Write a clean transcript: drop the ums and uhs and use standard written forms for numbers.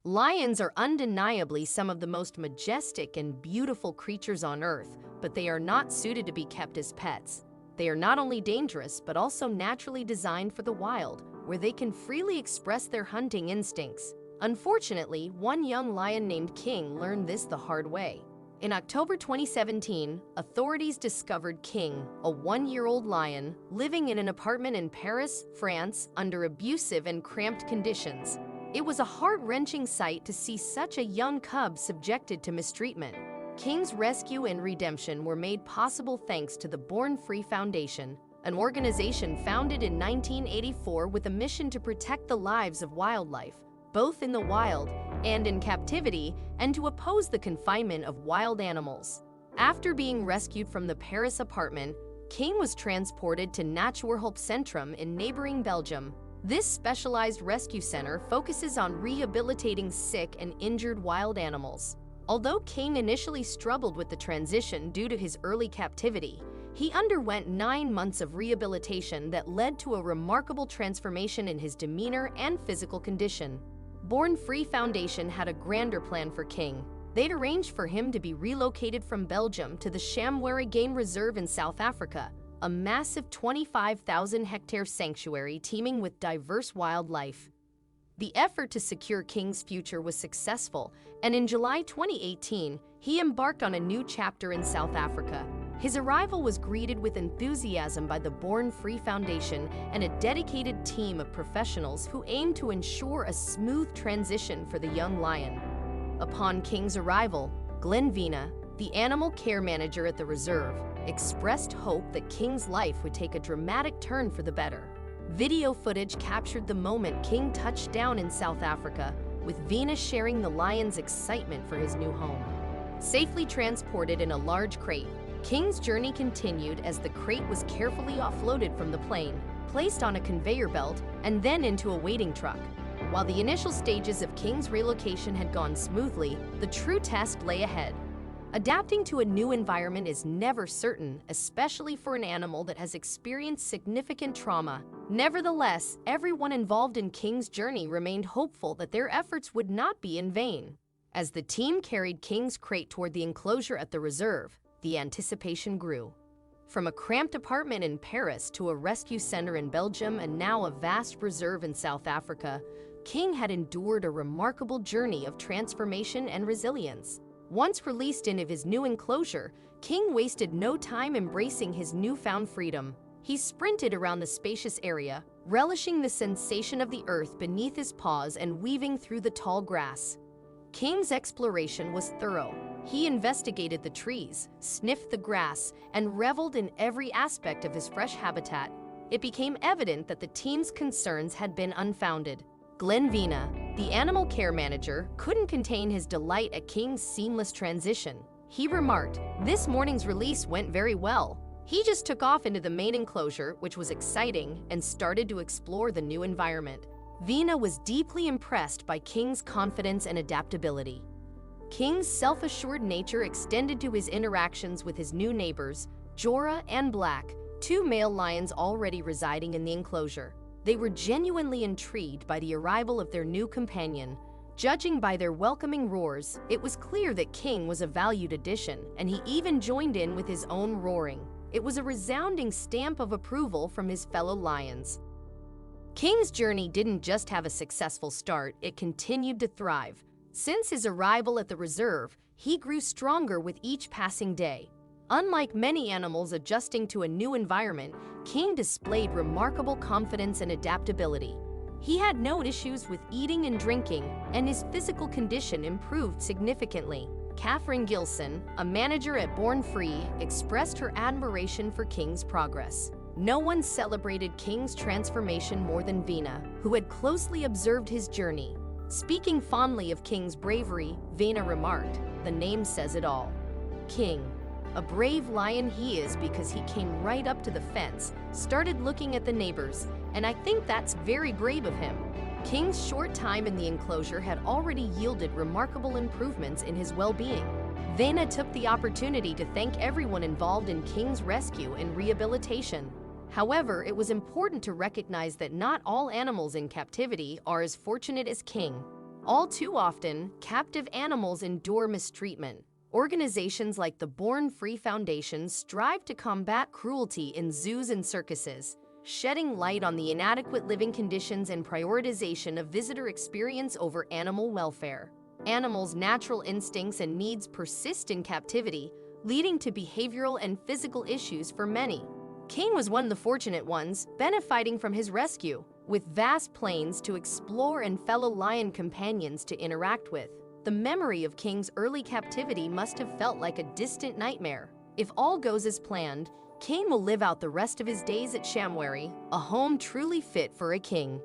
Lions are undeniably some of the most majestic and beautiful creatures on Earth, but they are not suited to be kept as pets. They are not only dangerous, but also naturally designed for the wild, where they can freely express their hunting instincts. Unfortunately, one young lion named King learned this the hard way. In October 2017, authorities discovered King, a one-year-old lion, living in an apartment in Paris, France, under abusive and cramped conditions. It was a heart-wrenching sight to see such a young cub subjected to mistreatment. King's rescue and redemption were made possible thanks to the Born Free Foundation, an organization founded in 1984 with a mission to protect the lives of wildlife, both in the wild and in captivity, and to oppose the confinement of wild animals. After being rescued from the Paris apartment, King was transported to Natuurhulpcentrum in neighboring Belgium. This specialized rescue center focuses on rehabilitating sick and injured wild animals. Although King initially struggled with the transition due to his early captivity, he underwent 9 months of rehabilitation that led to a remarkable transformation in his demeanor and physical condition. Born Free Foundation had a grander plan for King. They'd arranged for him to be relocated from Belgium to the Shamwari Game Reserve in South Africa, a massive 25,000-hectare sanctuary teeming with diverse wildlife. The effort to secure King's future was successful, and in July 2018, he embarked on a new chapter in South Africa. His arrival was greeted with enthusiasm by the Born Free Foundation and a dedicated team of professionals who aim to ensure a smooth transition for the young lion. Upon King's arrival, Glenn Vina, the animal care manager at the reserve, expressed hope that King's life would take a dramatic turn for the better. Video footage captured the moment King touched down in South Africa, with Vina sharing the lion's excitement for his new home. Safely transported in a large crate, King's journey continued as the crate was carefully offloaded from the plane, placed on a conveyor belt, and then into a waiting truck. While the initial stages of King's relocation had gone smoothly, the true test lay ahead. Adapting to a new environment is never certain, especially for an animal that has experienced significant trauma. Nevertheless, everyone involved in King's journey remained hopeful that their efforts would not be in vain. As the team carried King's crate toward the enclosure at the reserve, the anticipation grew. From a cramped apartment in Paris to a rescue center in Belgium and now a vast reserve in South Africa, King had endured a remarkable journey of transformation and resilience. Once released into his new enclosure, King wasted no time embracing his newfound freedom. He sprinted around the spacious area, relishing the sensation of the earth beneath his paws and weaving through the tall grass. King's exploration was thorough. He investigated the trees, sniffed the grass, and reveled in every aspect of his fresh habitat. It became evident that the team's concerns had been unfounded. Glenn Vina, the animal care manager, couldn't contain his delight at King's seamless transition. He remarked, "This morning's release went very well. He just took off into the main enclosure, which was exciting, and started to explore the new environment." Vina was deeply impressed by King's confidence and adaptability. King's self-assured nature extended to his interactions with his new neighbors, Jorah and Black, 2 male lions already residing in the enclosure. They were genuinely intrigued by the arrival of their new companion. Judging by their welcoming roars, it was clear that King was a valued addition, and he even joined in with his own roaring. It was a resounding stamp of approval from his fellow lions. King's journey didn't just have a successful start, it continued to thrive. Since his arrival at the reserve, he grew stronger with each passing day. Unlike many animals adjusting to a new environment, King displayed remarkable confidence and adaptability. He had no issues with eating and drinking, and his physical condition improved significantly. Catherine Gilson, a manager at Born Free, expressed her admiration for King's progress. No one celebrated King's transformation more than Vina, who had closely observed his journey. Speaking fondly of King's bravery, Vina remarked, "The name says it all. King. A brave lion he is because he came right up to the fence, started looking at the neighbors, and I think that's very brave of him." King's short time in the enclosure had already yielded remarkable improvements in his well-being. Vina took the opportunity to thank everyone involved in King's rescue and rehabilitation. However, it was important to recognize that not all animals in captivity are as fortunate as King. All too often, captive animals endure mistreatment. Organizations like the Born Free Foundation strive to combat cruelty in zoos and circuses, shedding light on the inadequate living conditions and prioritization of visitor experience over animal welfare. Animals' natural instincts and needs persist in captivity, leading to behavioral and physical issues for many. Kane was one of the fortunate ones, benefiting from his rescue, with vast plains to explore and fellow lion companions to interact with. The memory of King's early captivity must have felt like a distant nightmare. If all goes as planned, Kane will live out the rest of his days at Shamwari, a home truly fit for a king.